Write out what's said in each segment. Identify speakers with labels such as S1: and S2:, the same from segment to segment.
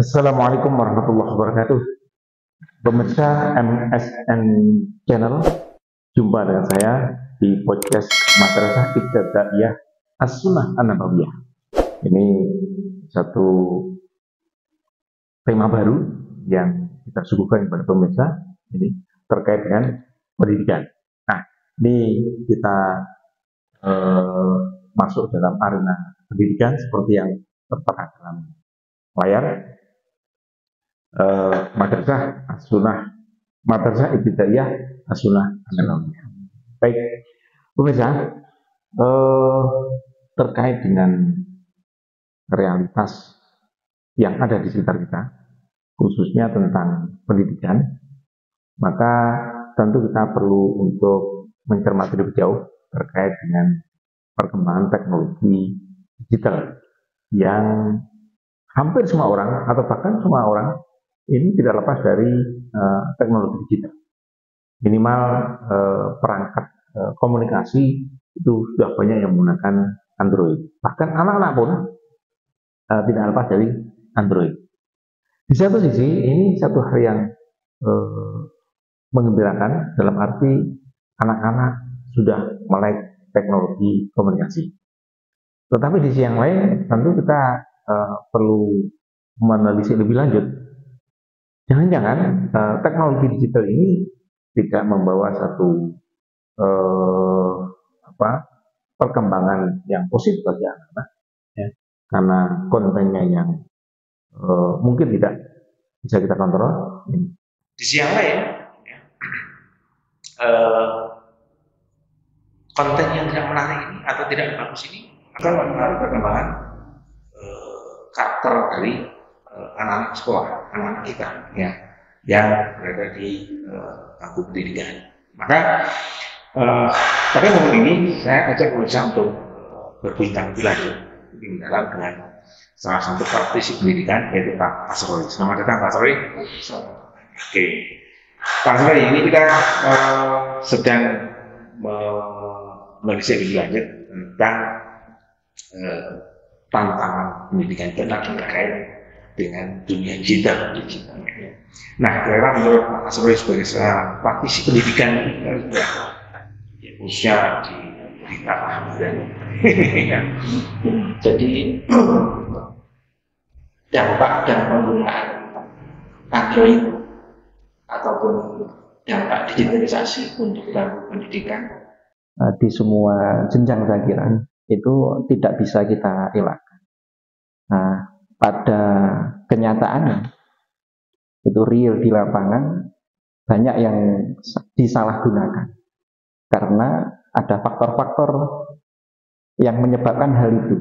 S1: Assalamualaikum warahmatullahi wabarakatuh. Pemirsa MSN Channel, jumpa dengan saya di podcast Madrasah Ibtidaiyah As-Sunnah An-Nabawiyah. Ini satu tema baru yang kita suguhkan kepada pemirsa ini terkait dengan pendidikan. Nah, ini kita masuk dalam arena pendidikan seperti yang tertera dalam layar. Madrasah As-Sunnah, Madrasah Ibtidaiyah As-Sunnah An-Nabawiyah. Baik, pemirsa, terkait dengan realitas yang ada di sekitar kita, khususnya tentang pendidikan, maka tentu kita perlu untuk mencermati lebih jauh terkait dengan perkembangan teknologi digital yang hampir semua orang atau bahkan semua orang ini tidak lepas dari teknologi digital. Minimal perangkat komunikasi itu sudah banyak yang menggunakan Android. Bahkan anak-anak pun tidak lepas dari Android. Di satu sisi ini satu hal yang menggembirakan dalam arti anak-anak sudah melek teknologi komunikasi. Tetapi di sisi yang lain tentu kita perlu menelisik lebih lanjut. Jangan-jangan teknologi digital ini tidak membawa satu perkembangan yang positif bagi anak-anak, ya, karena kontennya yang mungkin tidak bisa kita kontrol. Di sisi yang lain, ya, konten yang tidak menarik ini atau tidak bagus ini akan mempengaruhi perkembangan karakter dari anak-anak sekolah, anak-anak kita, ya, yang berada di bangku pendidikan. Maka pada momen ini saya ajak pemirsa untuk berbincang lebih lanjut dengan salah satu praktisi pendidikan, yaitu Pak Asrori. Selamat datang Pak Asrori. Oke, Pak Asrori, ini kita sedang menelisik lebih lanjut tentang tantangan pendidikan kita terkait dengan dunia digital. Nah, kira-kira menurut Pak Asrori sebagai seorang praktisi pendidikan, khususnya di tanah dan jadi dampak dan penggunaan Android ataupun dampak digitalisasi untuk bangku pendidikan
S2: di semua jenjang, saya kira itu tidak bisa kita elakkan. Nah, pada kenyataannya itu real di lapangan banyak yang disalahgunakan karena ada faktor-faktor yang menyebabkan hal itu.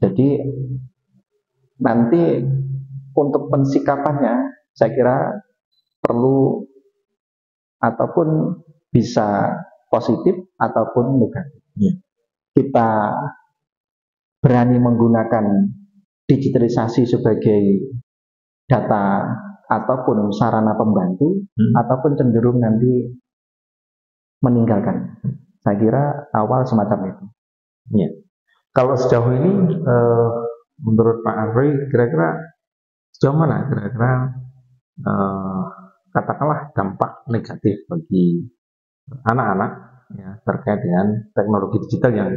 S2: Jadi nanti untuk pensikapannya saya kira perlu ataupun bisa positif ataupun negatif. Kita berani menggunakan digitalisasi sebagai data ataupun sarana pembantu, ataupun cenderung nanti meninggalkan. Saya kira awal semacam itu.
S1: Ya. Kalau sejauh ini menurut Pak Andri, kira-kira sejauh mana kira-kira katakanlah dampak negatif bagi anak-anak, ya, terkait dengan teknologi digital yang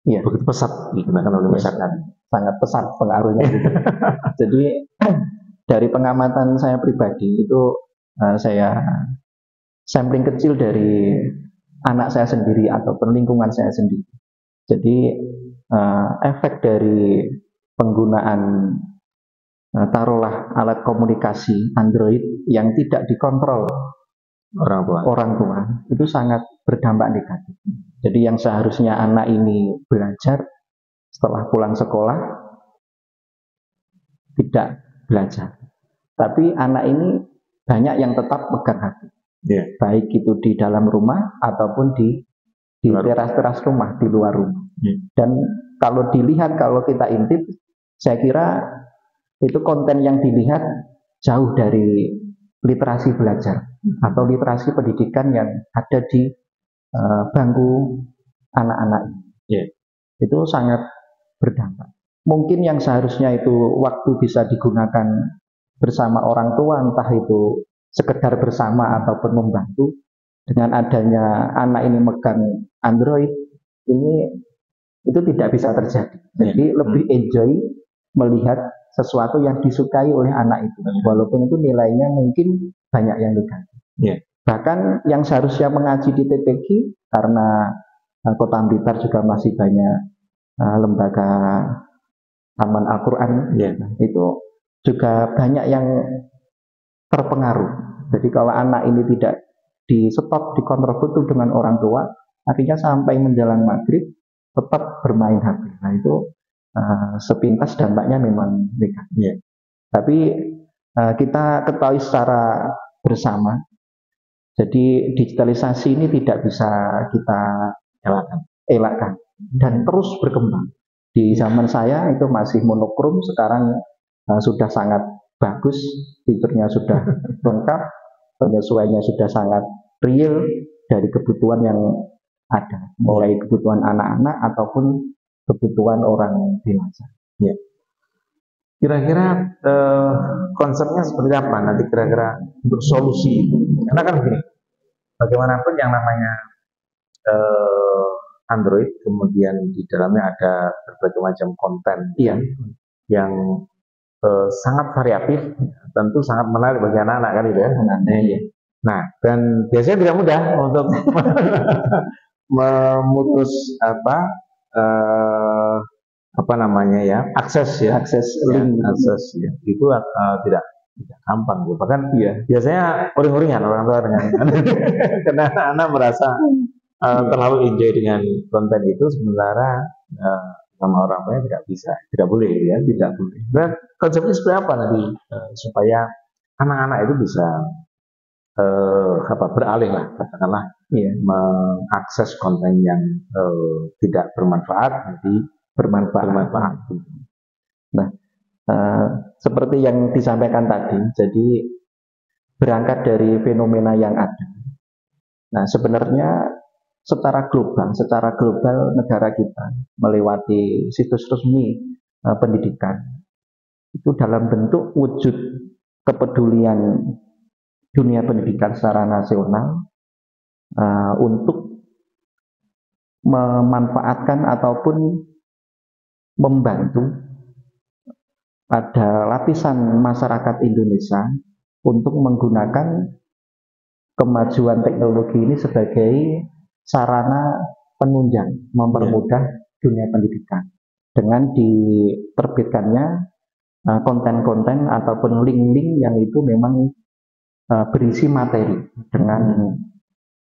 S1: begitu pesat digunakan oleh masyarakat?
S2: Sangat pesat pengaruhnya. Gitu. Jadi dari pengamatan saya pribadi itu saya sampling kecil dari anak saya sendiri ataupun lingkungan saya sendiri. Jadi efek dari penggunaan taruhlah alat komunikasi Android yang tidak dikontrol orang tua itu sangat berdampak negatif. Jadi yang seharusnya anak ini belajar setelah pulang sekolah tidak belajar, tapi anak ini banyak yang tetap pegang HP, baik itu di dalam rumah ataupun di teras-teras rumah, di luar rumah. Dan kalau dilihat, kalau kita intip, saya kira itu konten yang dilihat jauh dari literasi belajar atau literasi pendidikan yang ada di bangku anak-anak. Itu sangat berdampak. mungkin yang seharusnya itu waktu bisa digunakan bersama orang tua, entah itu sekedar bersama ataupun membantu, dengan adanya anak ini megang Android, ini itu tidak bisa terjadi. Jadi lebih enjoy melihat sesuatu yang disukai oleh anak itu, walaupun itu nilainya mungkin banyak yang negatif. Bahkan yang seharusnya mengaji di TPQ, karena Kota Blitar juga masih banyak lembaga Taman Al-Quran, itu juga banyak yang terpengaruh. Jadi kalau anak ini tidak di stop, dikontrol betul dengan orang tua, akhirnya sampai menjelang maghrib tetap bermain HP. Nah itu sepintas dampaknya memang negatif. Tapi kita ketahui secara bersama, jadi digitalisasi ini tidak bisa kita elakkan dan terus berkembang. Di zaman saya itu masih monokrom, sekarang sudah sangat bagus, fiturnya sudah lengkap, penyesuaiannya sudah sangat real dari kebutuhan yang ada, mulai kebutuhan anak-anak ataupun kebutuhan orang dewasa.
S1: Kira-kira konsepnya seperti apa nanti kira-kira untuk solusi? Karena kan begini, bagaimanapun yang namanya Android, kemudian di dalamnya ada berbagai macam konten yang sangat variatif, tentu sangat menarik bagi anak-anak kan itu ya. Nah, dan biasanya tidak mudah untuk memutus akses link, itu tidak gampang, bahkan biasanya uring-uringan orang tua dengan karena anak-anak merasa terlalu enjoy dengan konten itu, sementara sama orang tuanya tidak boleh. Nah, konsepnya seperti apa nanti supaya anak-anak itu bisa beralih lah, katakanlah mengakses konten yang tidak bermanfaat jadi bermanfaat.
S2: Nah, seperti yang disampaikan tadi, jadi berangkat dari fenomena yang ada. Nah, sebenarnya secara global negara kita melewati situs resmi pendidikan itu dalam bentuk wujud kepedulian dunia pendidikan secara nasional untuk memanfaatkan ataupun membantu pada lapisan masyarakat Indonesia untuk menggunakan kemajuan teknologi ini sebagai sarana penunjang, mempermudah dunia pendidikan dengan diterbitkannya konten-konten ataupun link-link yang itu memang berisi materi dengan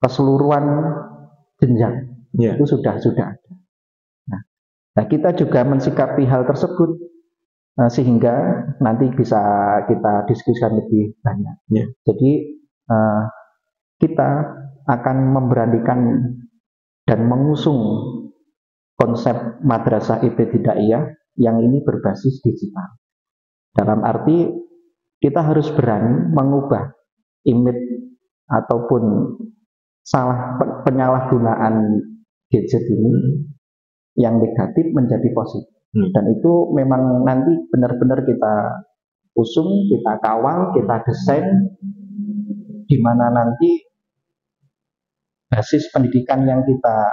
S2: keseluruhan jenjang. Itu sudah ada. Nah, kita juga mensikapi hal tersebut sehingga nanti bisa kita diskusikan lebih banyak. Jadi kita akan memberanikan dan mengusung konsep madrasah ibtidaiyah yang ini berbasis digital. Dalam arti kita harus berani mengubah image ataupun penyalahgunaan gadget ini yang negatif menjadi positif. Dan itu memang nanti benar-benar kita usung, kita kawal, kita desain, di mana nanti basis pendidikan yang kita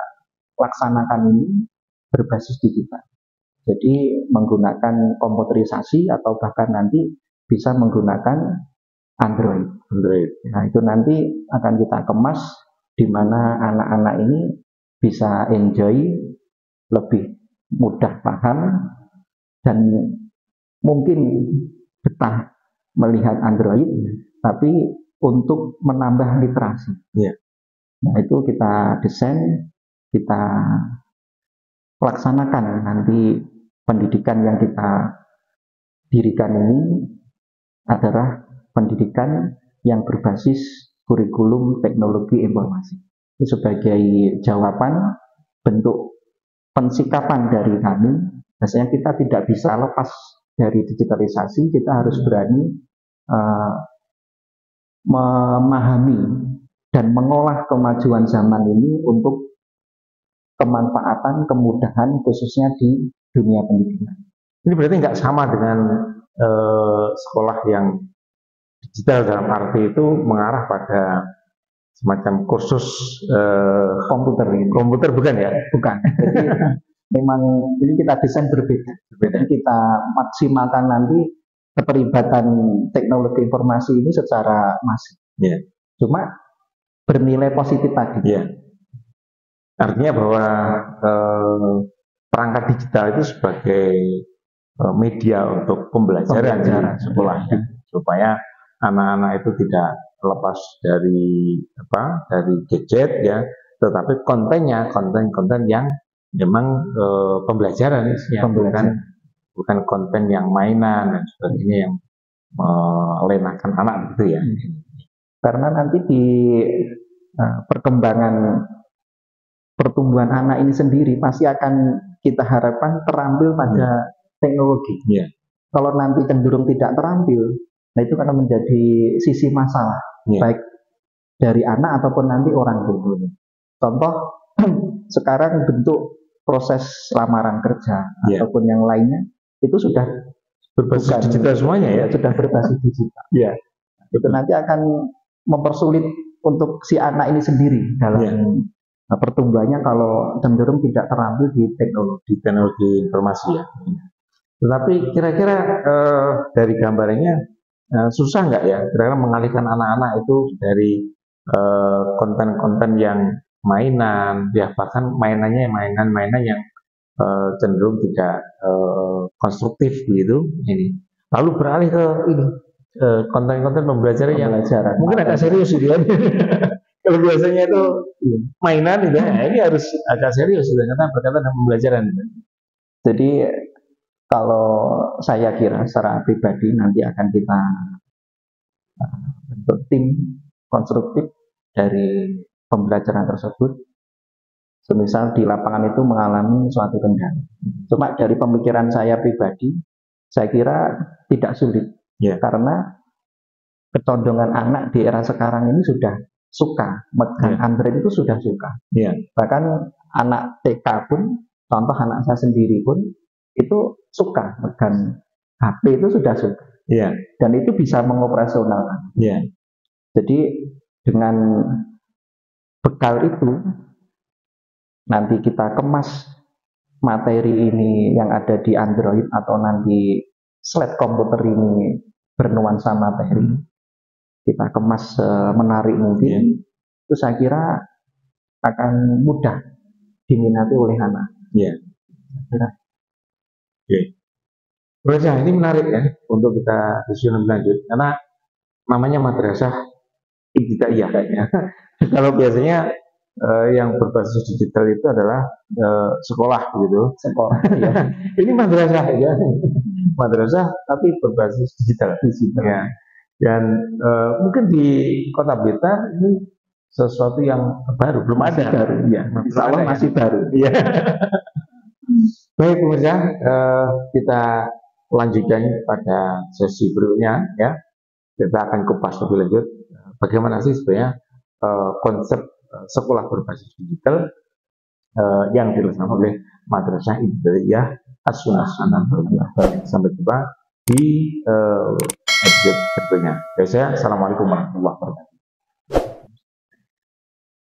S2: laksanakan ini berbasis digital. Jadi menggunakan komputerisasi atau bahkan nanti bisa menggunakan Android. Nah, itu nanti akan kita kemas di mana anak-anak ini bisa enjoy, lebih mudah paham, dan mungkin betah melihat Android, tapi untuk menambah literasi. Nah, itu kita desain, kita laksanakan nanti pendidikan yang kita dirikan ini adalah pendidikan yang berbasis kurikulum teknologi informasi. Ini sebagai jawaban bentuk pensikapan dari kami. Biasanya kita tidak bisa lepas dari digitalisasi, kita harus berani memahami dan mengolah kemajuan zaman ini untuk kemanfaatan, kemudahan khususnya di dunia pendidikan.
S1: Ini berarti nggak sama dengan sekolah yang digital, dalam arti itu mengarah pada semacam kursus komputer bukan ya?
S2: Bukan. Jadi memang ini kita desain berbeda. Kita maksimalkan nanti keterlibatan teknologi informasi ini secara masif.
S1: Yeah.
S2: Cuma bernilai positif tadi.
S1: Yeah. Artinya bahwa perangkat digital itu sebagai media untuk pembelajaran sekolah, supaya anak-anak itu tidak lepas dari gadget ya, tetapi konten yang memang pembelajaran ya, bukan konten yang mainan dan sebagainya yang melenakan anak gitu ya.
S2: Karena nanti di perkembangan pertumbuhan anak ini sendiri pasti akan kita harapkan terampil pada teknologi.
S1: Yeah.
S2: Kalau nanti cenderung tidak terampil, nah itu akan menjadi sisi masalah, baik dari anak ataupun nanti orang tua. Contoh, sekarang bentuk proses lamaran kerja ataupun yang lainnya itu sudah
S1: berbasis digital semuanya ya,
S2: sudah berbasis digital.
S1: Yeah.
S2: Itu nanti akan mempersulit untuk si anak ini sendiri dalam pertumbuhannya kalau cenderung tidak terampil di teknologi
S1: informasi ya. Tetapi kira-kira dari gambarannya susah nggak ya kira-kira mengalihkan anak-anak itu dari konten-konten yang mainan, ya bahkan mainannya mainan yang cenderung tidak konstruktif gitu ini, lalu beralih ke ini konten-konten pembelajaran yang mungkin agak serius gitu kan. Kalau biasanya itu mainan gitu, ini harus agak serius karena berkaitan dengan pembelajaran.
S2: Jadi kalau saya kira secara pribadi nanti akan kita bentuk tim konstruktif dari pembelajaran tersebut. Semisal di lapangan itu mengalami suatu kendala. Cuma dari pemikiran saya pribadi, saya kira tidak sulit. Karena kecondongan anak di era sekarang ini sudah suka megang Android, itu sudah suka. Bahkan anak TK pun, contoh anak saya sendiri pun itu suka megang HP, itu sudah suka. Dan itu bisa mengoperasionalkan. Jadi dengan bekal itu nanti kita kemas materi ini yang ada di Android atau nanti slide komputer ini bernuansa materi, kita kemas menarik mungkin, itu saya kira akan mudah diminati oleh anak.
S1: Ini menarik ya untuk kita diskusi lebih lanjut, karena namanya madrasah ibtidaiyah kayaknya. Kalau biasanya yang berbasis digital itu adalah sekolah gitu. Ini madrasah ya, madrasah tapi berbasis digital. Ya. Dan mungkin di Kota Blitar ini sesuatu yang baru, belum ada.
S2: Baru, ya. Masih baru.
S1: Ya. Baik pemirsa, kita lanjutkan pada sesi berikutnya ya. Kita akan kupas lebih lanjut bagaimana sih sebenarnya konsep sekolah berbasis digital yang dilaksanakan oleh Madrasah Ibtidaiyah As-Sunnah An-Nabawiyah. Sampai jumpa di episode berikutnya. Assalamualaikum warahmatullahi wabarakatuh.